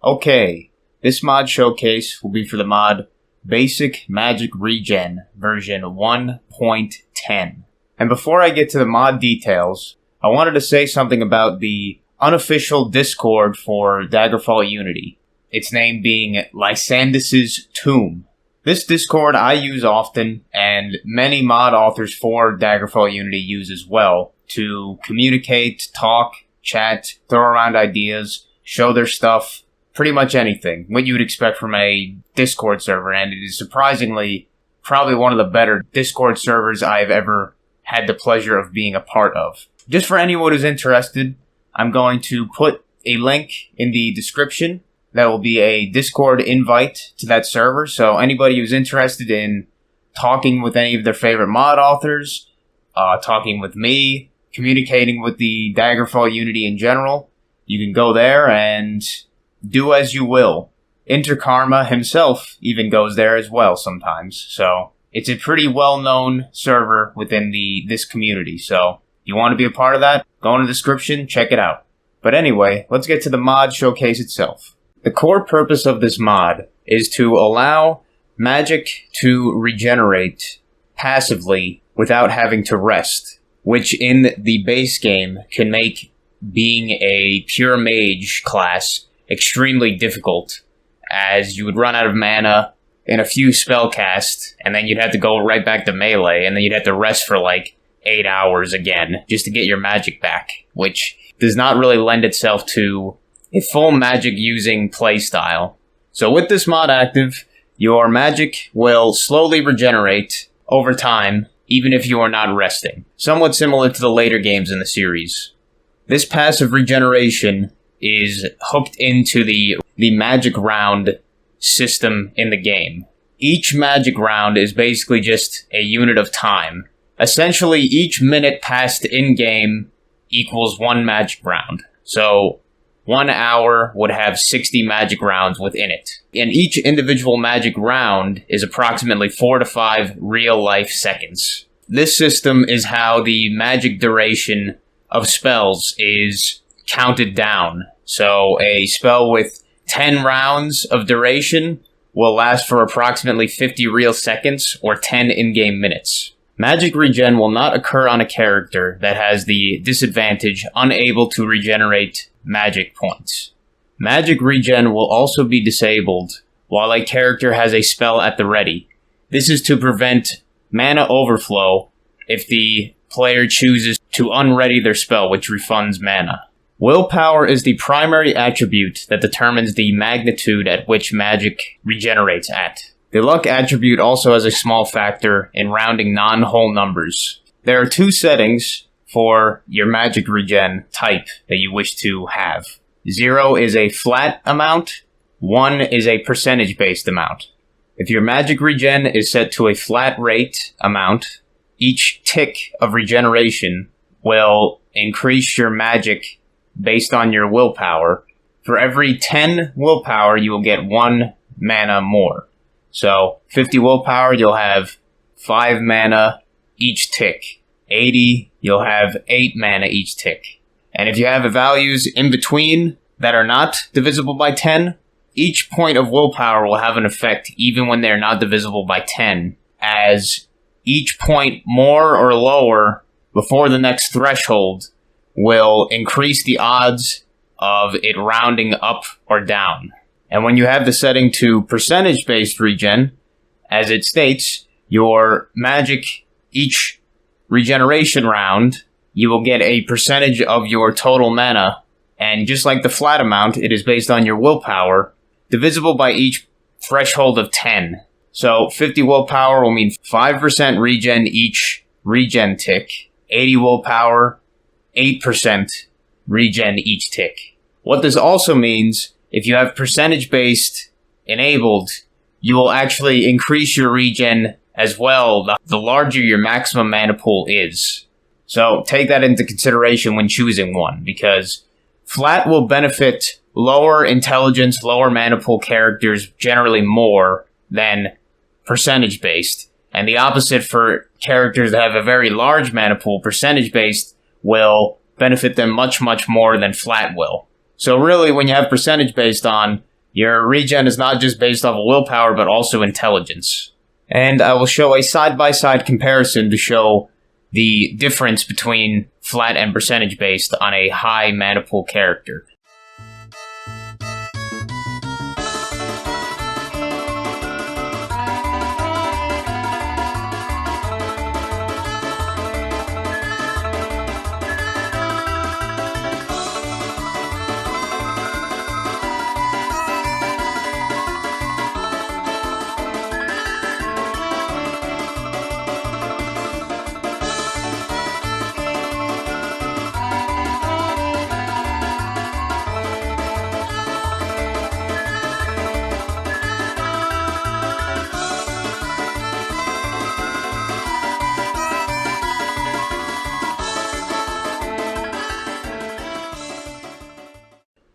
Okay, this mod showcase will be for the mod Basic Magic Regen version 1.10. And before I get to the mod details, I wanted to say something about the unofficial Discord for Daggerfall Unity, its name being Lysandus's Tomb. This Discord I use often, and many mod authors for Daggerfall Unity use as well, to communicate, talk, chat, throw around ideas, show their stuff, pretty much anything, what you would expect from a Discord server, and it is surprisingly probably one of the better Discord servers I've ever had the pleasure of being a part of. Just for anyone who's interested, I'm going to put a link in the description. That will be a Discord invite to that server, so anybody who's interested in talking with any of their favorite mod authors, talking with me, communicating with the Daggerfall Unity in general, you can go there and do as you will. Interkarma himself even goes there as well sometimes, so it's a pretty well-known server within this community, so if you want to be a part of that, go in the description, check it out. But anyway, let's get to the mod showcase itself. The core purpose of this mod is to allow magic to regenerate passively without having to rest, which in the base game can make being a pure mage class extremely difficult, as you would run out of mana in a few spell casts, and then you'd have to go right back to melee, and then you'd have to rest for like 8 hours again just to get your magic back, which does not really lend itself to a full magic using playstyle. So with this mod active, your magic will slowly regenerate over time, even if you are not resting. Somewhat similar to the later games in the series. This passive regeneration is hooked into the magic round system in the game. Each magic round is basically just a unit of time. Essentially, each minute passed in-game equals one magic round. So 1 hour would have 60 magic rounds within it. And each individual magic round is approximately 4 to 5 real-life seconds. This system is how the magic duration of spells is counted down. So a spell with 10 rounds of duration will last for approximately 50 real seconds or 10 in-game minutes. Magic regen will not occur on a character that has the disadvantage unable to regenerate magic points. Magic regen will also be disabled while a character has a spell at the ready. This is to prevent mana overflow if the player chooses to unready their spell, which refunds mana. Willpower is the primary attribute that determines the magnitude at which magic regenerates at. The luck attribute also has a small factor in rounding non-whole numbers. There are 2 settings for your magic regen type that you wish to have. 0 is a flat amount, 1 is a percentage-based amount. If your magic regen is set to a flat rate amount, each tick of regeneration will increase your magic based on your willpower. For every 10 willpower, you will get 1 mana more. So 50 willpower, you'll have 5 mana each tick. 80, you'll have 8 mana each tick. And if you have values in between that are not divisible by 10, each point of willpower will have an effect even when they're not divisible by 10, as each point more or lower before the next threshold will increase the odds of it rounding up or down. And when you have the setting to percentage-based regen, as it states, your magic each regeneration round, you will get a percentage of your total mana, and just like the flat amount, it is based on your willpower, divisible by each threshold of 10. So 50 willpower will mean 5% regen each regen tick, 80 willpower, 8% regen each tick. What this also means, if you have percentage-based enabled, you will actually increase your regen as well, the larger your maximum mana pool is. So take that into consideration when choosing one, because flat will benefit lower intelligence, lower mana pool characters generally more than percentage-based. And the opposite for characters that have a very large mana pool, percentage-based will benefit them much, much more than flat will. So really, when you have percentage-based on, Your regen is not just based off of willpower, but also intelligence. And I will show a side-by-side comparison to show the difference between flat and percentage based on a high mana pool character.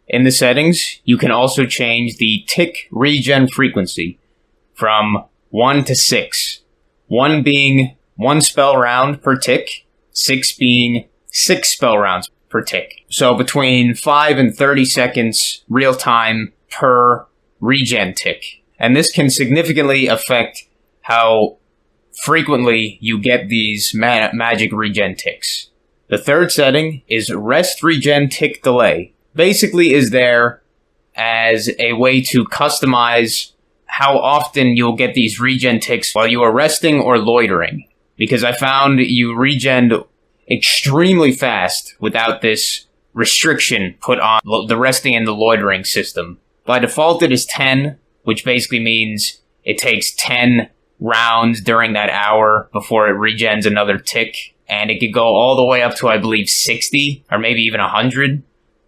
In the settings, you can also change the tick regen frequency from 1 to 6. 1 being 1 spell round per tick, 6 being 6 spell rounds per tick. So between 5 and 30 seconds real time per regen tick. And this can significantly affect how frequently you get these magic regen ticks. The third setting is rest regen tick delay. Basically is there as a way to customize how often you'll get these regen ticks while you are resting or loitering. Because I found you regen extremely fast without this restriction put on the resting and the loitering system. By default it is 10, which basically means it takes 10 rounds during that hour before it regens another tick. And it could go all the way up to, I believe, 60 or maybe even 100.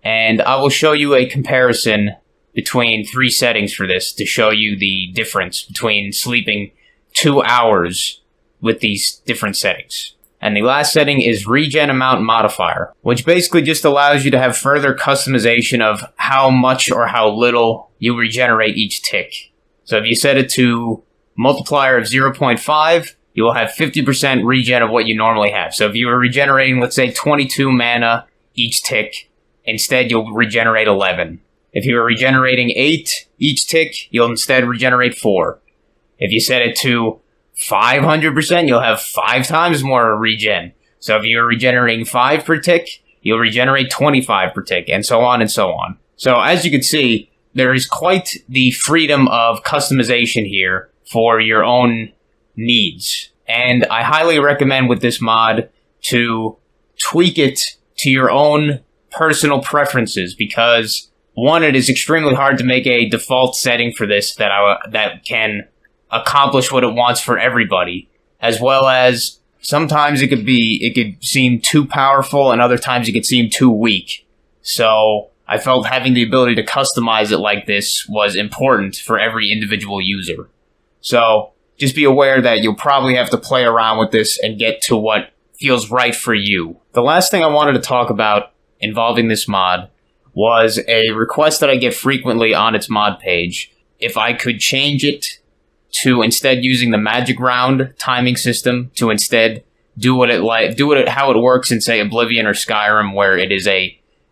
And I will show you a comparison between 3 settings for this to show you the difference between sleeping 2 hours with these different settings. And the last setting is regen amount modifier, which basically just allows you to have further customization of how much or how little you regenerate each tick. So if you set it to multiplier of 0.5, you will have 50% regen of what you normally have. So if you were regenerating, let's say, 22 mana each tick, instead you'll regenerate 11. If you were regenerating 8 each tick, you'll instead regenerate 4. If you set it to 500%, you'll have 5 times more regen. So if you're regenerating 5 per tick, you'll regenerate 25 per tick, and so on and so on. So as you can see, there is quite the freedom of customization here for your own needs. And I highly recommend with this mod to tweak it to your own personal preferences, because one, it is extremely hard to make a default setting for this that can accomplish what it wants for everybody, as well as sometimes it could seem too powerful and other times it could seem too weak. So I felt having the ability to customize it like this was important for every individual user. So just be aware that you'll probably have to play around with this and get to what feels right for you. The last thing I wanted to talk about involving this mod was a request that I get frequently on its mod page. If I could change it to, instead using the magic round timing system, to instead do it how it works in, say, Oblivion or Skyrim, where it is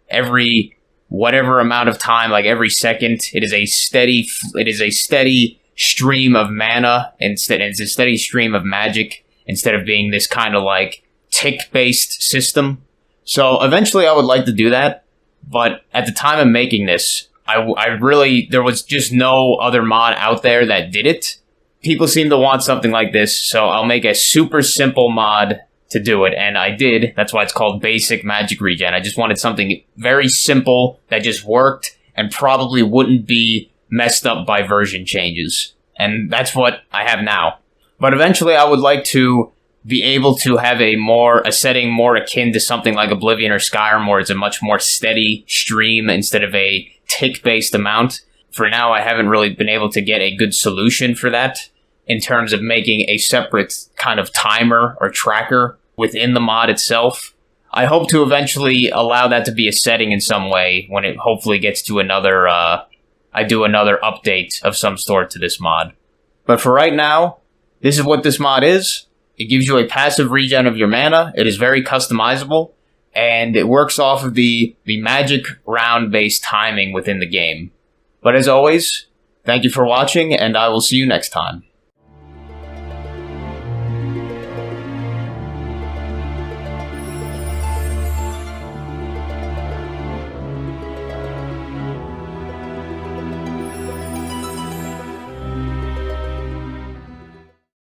every whatever amount of time, like every second, it is a steady stream of mana, instead it's a steady stream of magic, instead of being this kind of like tick-based system. So eventually I would like to do that, but at the time of making this, there was just no other mod out there that did it. People seem to want something like this, so I'll make a super simple mod to do it, and I did. That's why it's called Basic Magic Regen. I just wanted something very simple that just worked and probably wouldn't be messed up by version changes. And that's what I have now. But eventually I would like to be able to have a setting more akin to something like Oblivion or Skyrim, where it's a much more steady stream instead of a tick-based amount. For now, I haven't really been able to get a good solution for that in terms of making a separate kind of timer or tracker within the mod itself. I hope to eventually allow that to be a setting in some way when it hopefully gets to I do another update of some sort to this mod. But for right now, this is what this mod is. It gives you a passive regen of your mana. It is very customizable, and it works off of the magic round-based timing within the game. But as always, thank you for watching, and I will see you next time.